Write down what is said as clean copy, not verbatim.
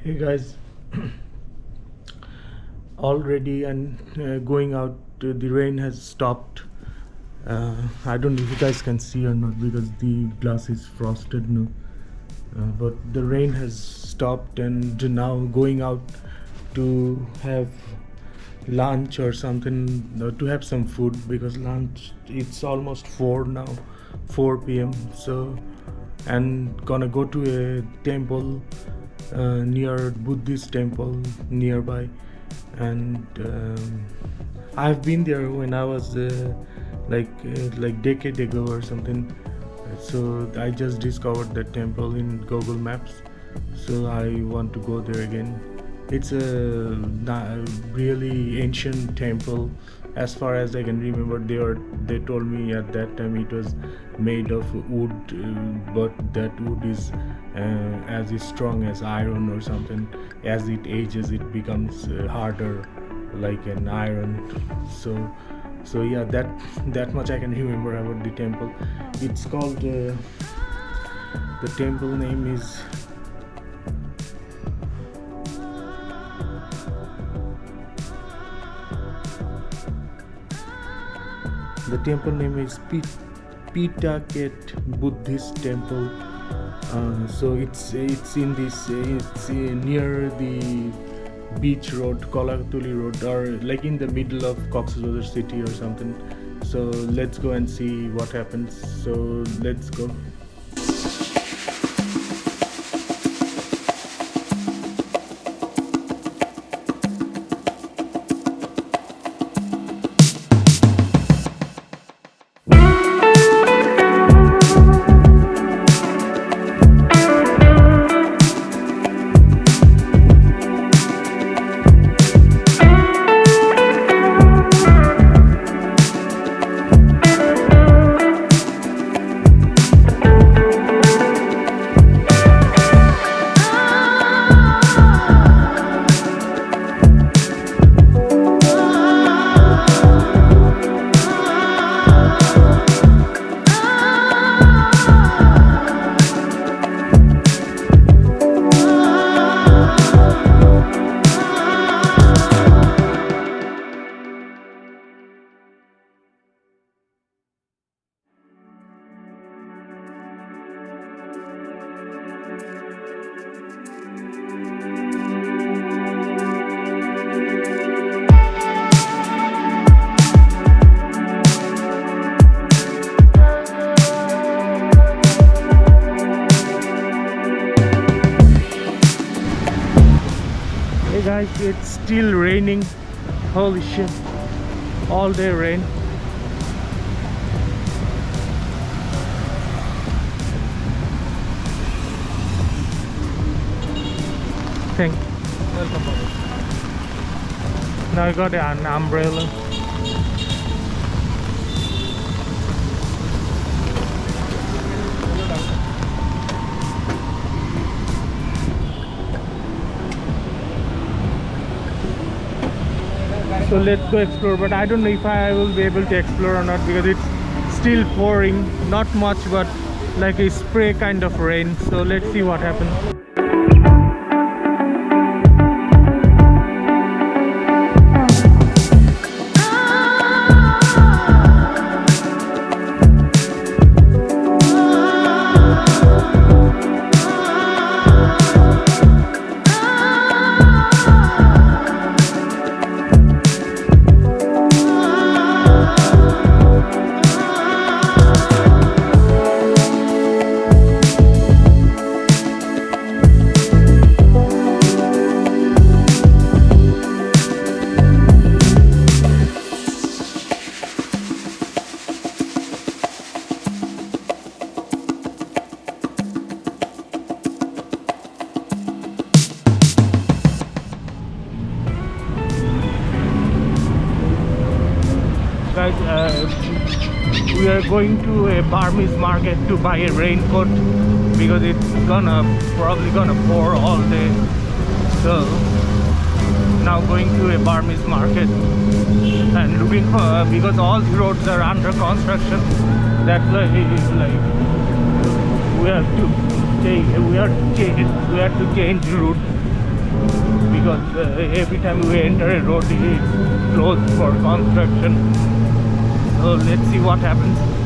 Hey guys, already and going out, the rain has stopped. I don't know if you guys can see or not because the glass is frosted now. But the rain has stopped and now going out to have lunch or something, to have some food because lunch, it's almost 4 now, 4 p.m. So, and gonna go to a temple near Buddhist temple nearby, and I've been there when I was like decade ago or something. So I just discovered that temple in Google Maps, so I want to go there again. It's a really ancient temple. As far as I can remember, they told me at that time it was made of wood, but that wood is as strong as iron or something. As it ages, it becomes harder, like an iron. So yeah, that much I can remember about the temple. It's called the temple name is Pitaket Buddhist Temple. So it's in this it's near the beach road, Kolatuli road, or like in the middle of Cox'S Bazar city or something. So let's go and see what happens. So let's go. Hey guys, it's still raining. Holy shit, all day rain. Thank you. Welcome. Now I got an umbrella. So let's go explore, but I don't know if I will be able to explore or not because it's still pouring, not much but like a spray kind of rain. So let's see what happens. Guys, we are going to a Burmese market to buy a raincoat because it's probably gonna pour all day. So now going to a Burmese market and looking for, because all the roads are under construction, that's why like we have to change route because every time we enter a road it's closed for construction. So let's see what happens.